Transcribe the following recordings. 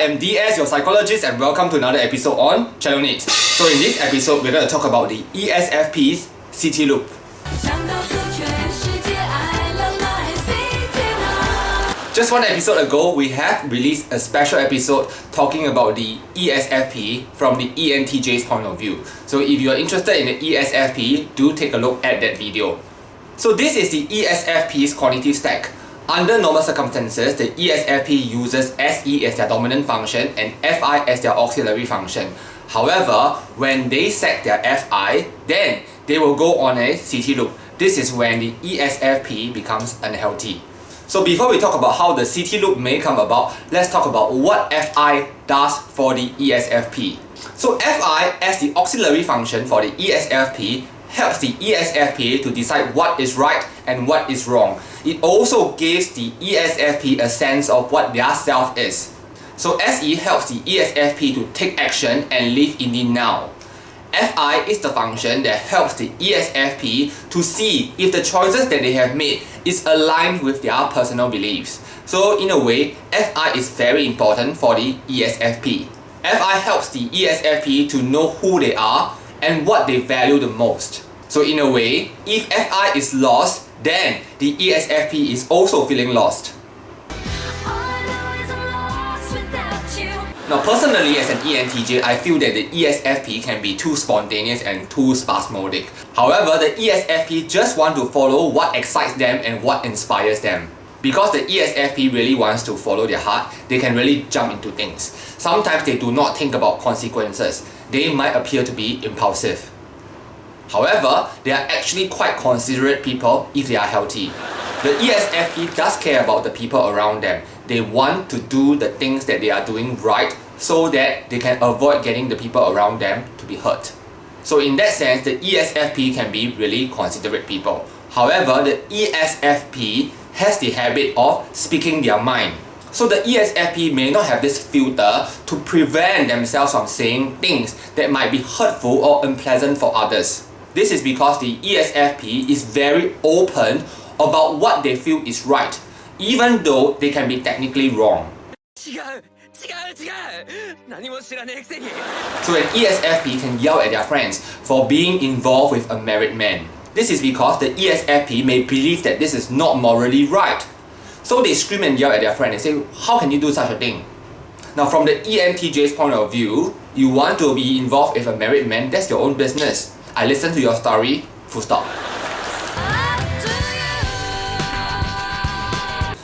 I am DS, your psychologist, and welcome to another episode on Channel NITT. So in this episode, we're going to talk about the ESFP SeTe Loop. Just one episode ago, we have released a special episode talking about the ESFP from the ENTJ's point of view. So if you are interested in the ESFP, do take a look at that video. So this is the ESFP's cognitive stack. Under normal circumstances, the ESFP uses SE as their dominant function and FI as their auxiliary function. However, when they set their FI, then they will go on a SeTe loop. This is when the ESFP becomes unhealthy. So before we talk about how the SeTe loop may come about, let's talk about what FI does for the ESFP. So FI as the auxiliary function for the ESFP helps the ESFP to decide what is right and what is wrong. It also gives the ESFP a sense of what their self is. So SE helps the ESFP to take action and live in the now. FI is the function that helps the ESFP to see if the choices that they have made is aligned with their personal beliefs. So in a way, FI is very important for the ESFP. FI helps the ESFP to know who they are and what they value the most. So in a way, if FI is lost, then the ESFP is also feeling lost. Now personally, as an ENTJ, I feel that the ESFP can be too spontaneous and too spasmodic. However, the ESFP just want to follow what excites them and what inspires them. Because the ESFP really wants to follow their heart, they can really jump into things. Sometimes they do not think about consequences. They might appear to be impulsive. However, they are actually quite considerate people if they are healthy. The ESFP does care about the people around them. They want to do the things that they are doing right so that they can avoid getting the people around them to be hurt. So in that sense, the ESFP can be really considerate people. However, the ESFP has the habit of speaking their mind. So the ESFP may not have this filter to prevent themselves from saying things that might be hurtful or unpleasant for others. This is because the ESFP is very open about what they feel is right, even though they can be technically wrong. So an ESFP can yell at their friends for being involved with a married man. This is because the ESFP may believe that this is not morally right. So they scream and yell at their friend and say, how can you do such a thing? Now from the ENTJ's point of view, you want to be involved with a married man, that's your own business. I listen to your story, full stop.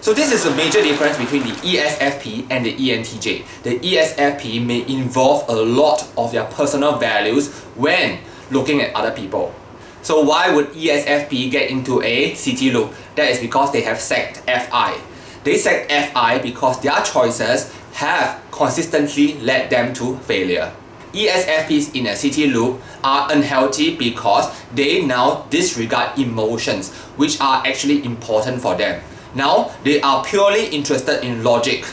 So this is a major difference between the ESFP and the ENTJ. The ESFP may involve a lot of their personal values when looking at other people. So why would ESFP get into a SeTe loop? That is because they have set FI. They set FI because their choices have consistently led them to failure. ESFPs in a SeTe loop are unhealthy because they now disregard emotions, which are actually important for them. Now, they are purely interested in logic.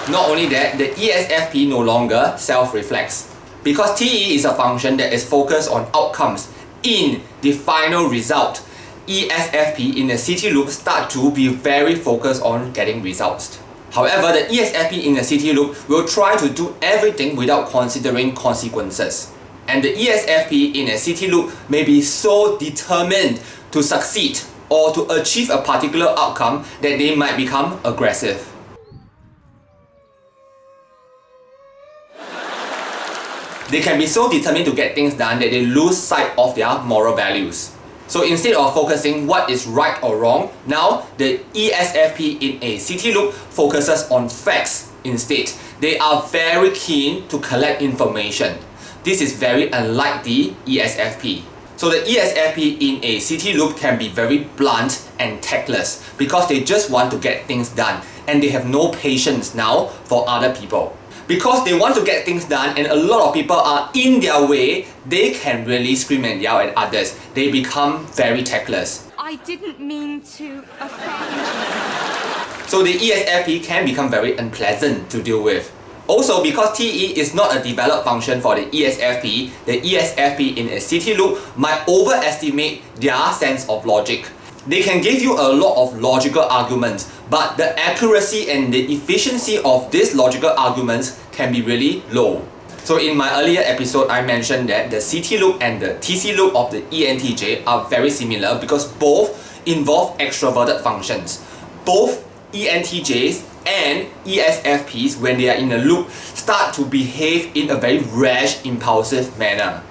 Not only that, the ESFP no longer self-reflects. Because TE is a function that is focused on outcomes in the final result, ESFP in the SeTe loop start to be very focused on getting results. However, the ESFP in the SeTe loop will try to do everything without considering consequences. And the ESFP in a SeTe loop may be so determined to succeed or to achieve a particular outcome that they might become aggressive. They can be so determined to get things done that they lose sight of their moral values. So instead of focusing what is right or wrong, now the ESFP in a SeTe loop focuses on facts instead. They are very keen to collect information. This is very unlike the ESFP. So the ESFP in a SeTe loop can be very blunt and tactless because they just want to get things done and they have no patience now for other people. Because they want to get things done and a lot of people are in their way, they can really scream and yell at others. They become very tactless. I didn't mean to offend you. So the ESFP can become very unpleasant to deal with. Also, because TE is not a developed function for the ESFP in a SeTe loop might overestimate their sense of logic. They can give you a lot of logical arguments, but the accuracy and the efficiency of these logical arguments can be really low. So in my earlier episode, I mentioned that the SeTe Loop and the TeSe Loop of the ENTJ are very similar because both involve extroverted functions. Both ENTJs and ESFPs, when they are in a loop, start to behave in a very rash, impulsive manner.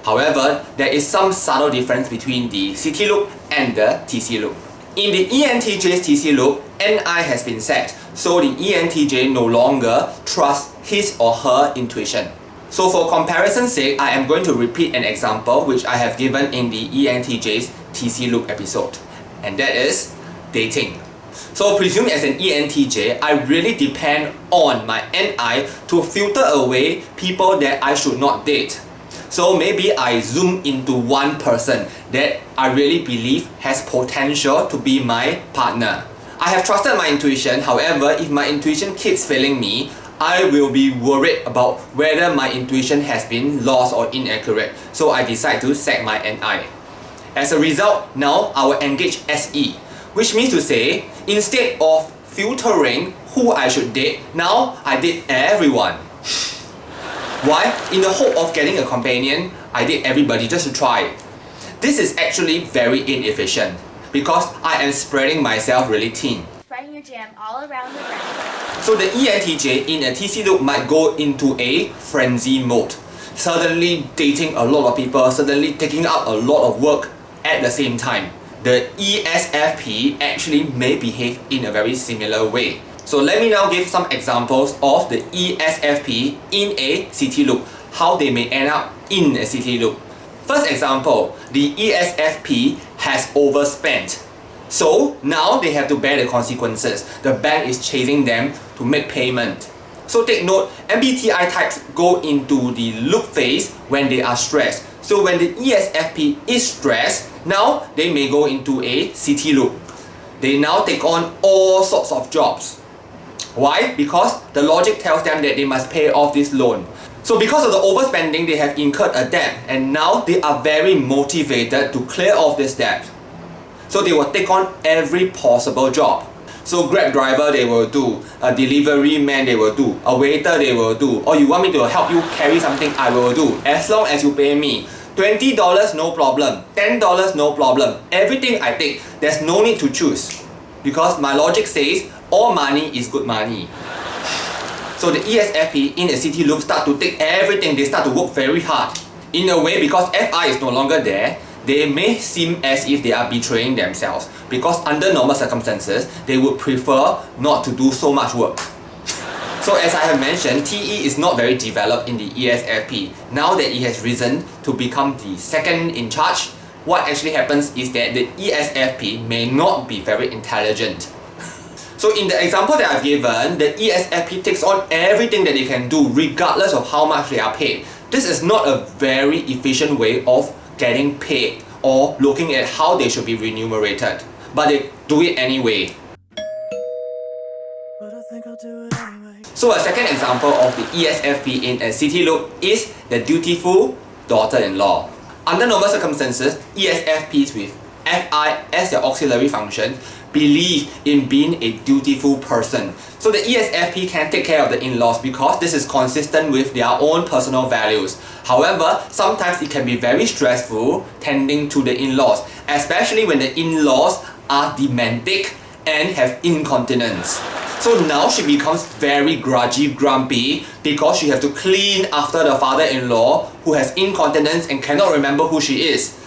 However, there is some subtle difference between the SeTe Loop and the TeSe Loop. In the ENTJ's TeSe Loop, NI has been set, so the ENTJ no longer trusts his or her intuition. So for comparison's sake, I am going to repeat an example which I have given in the ENTJ's TeSe Loop episode, and that is dating. So presume as an ENTJ, I really depend on my NI to filter away people that I should not date. So maybe I zoom into one person that I really believe has potential to be my partner. I have trusted my intuition, however, if my intuition keeps failing me, I will be worried about whether my intuition has been lost or inaccurate, so I decide to sack my NI. As a result, now I will engage SE, which means to say, instead of filtering who I should date, now I date everyone. Why? In the hope of getting a companion, I date everybody just to try. This is actually very inefficient because I am spreading myself really thin. Spreading your jam all around the room. So the ENTJ in a TeSe Loop might go into a frenzy mode, suddenly dating a lot of people, suddenly taking up a lot of work at the same time. The ESFP actually may behave in a very similar way. So let me now give some examples of the ESFP in a SeTe Loop, how they may end up in a SeTe Loop. First example, the ESFP has overspent. So now they have to bear the consequences. The bank is chasing them to make payment. So take note, MBTI types go into the loop phase when they are stressed. So when the ESFP is stressed, now they may go into a SeTe Loop. They now take on all sorts of jobs. Why? Because the logic tells them that they must pay off this loan. So because of the overspending, they have incurred a debt, and now they are very motivated to clear off this debt. So they will take on every possible job. So Grab driver they will do, a delivery man they will do, a waiter they will do, or you want me to help you carry something, I will do, as long as you pay me. $20 no problem, $10 no problem, everything I take, there's no need to choose. Because my logic says, all money is good money. So the ESFP in a SeTe Loop start to take everything, they start to work very hard. In a way, because FI is no longer there, they may seem as if they are betraying themselves, because under normal circumstances, they would prefer not to do so much work. So as I have mentioned, TE is not very developed in the ESFP. Now that it has risen to become the second in charge, what actually happens is that the ESFP may not be very intelligent. So in the example that I've given, the ESFP takes on everything that they can do regardless of how much they are paid. This is not a very efficient way of getting paid or looking at how they should be remunerated. But they do it anyway. So a second example of the ESFP in a SeTe Loop is the dutiful daughter-in-law. Under normal circumstances, ESFPs with FI as their auxiliary function believe in being a dutiful person. So the ESFP can take care of the in-laws because this is consistent with their own personal values. However, sometimes it can be very stressful tending to the in-laws, especially when the in-laws are demanding and have incontinence. So now she becomes very grudgy, grumpy because she has to clean after the father-in-law who has incontinence and cannot remember who she is.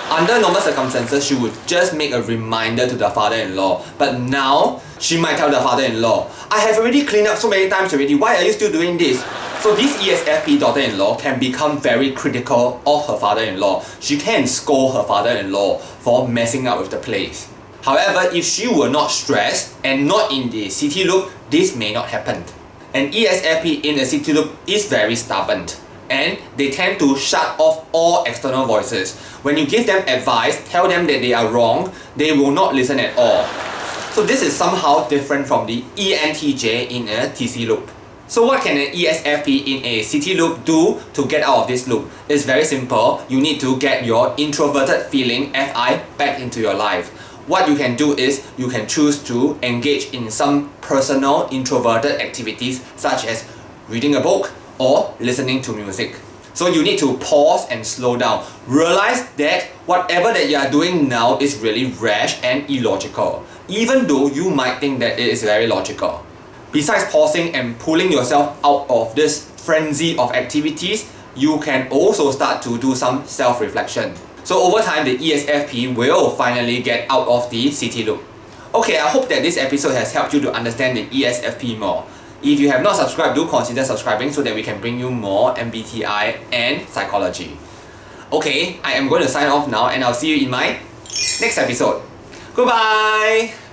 Under normal circumstances, she would just make a reminder to the father-in-law. But now, she might tell the father-in-law, I have already cleaned up so many times already, why are you still doing this? So this ESFP daughter-in-law can become very critical of her father-in-law. She can scold her father-in-law for messing up with the place. However, if she were not stressed and not in the SeTe Loop, this may not happen. An ESFP in a SeTe Loop is very stubborn, and they tend to shut off all external voices. When you give them advice, tell them that they are wrong, they will not listen at all. So this is somehow different from the ENTJ in a TeSe Loop. So what can an ESFP in a SeTe Loop do to get out of this loop? It's very simple. You need to get your introverted feeling FI back into your life. What you can do is you can choose to engage in some personal introverted activities such as reading a book or listening to music. So you need to pause and slow down. Realize that whatever that you are doing now is really rash and illogical, even though you might think that it is very logical. Besides pausing and pulling yourself out of this frenzy of activities, you can also start to do some self-reflection. So over time, the ESFP will finally get out of the SeTe Loop. Okay, I hope that this episode has helped you to understand the ESFP more. If you have not subscribed, do consider subscribing so that we can bring you more MBTI and psychology. Okay, I am going to sign off now and I'll see you in my next episode. Goodbye!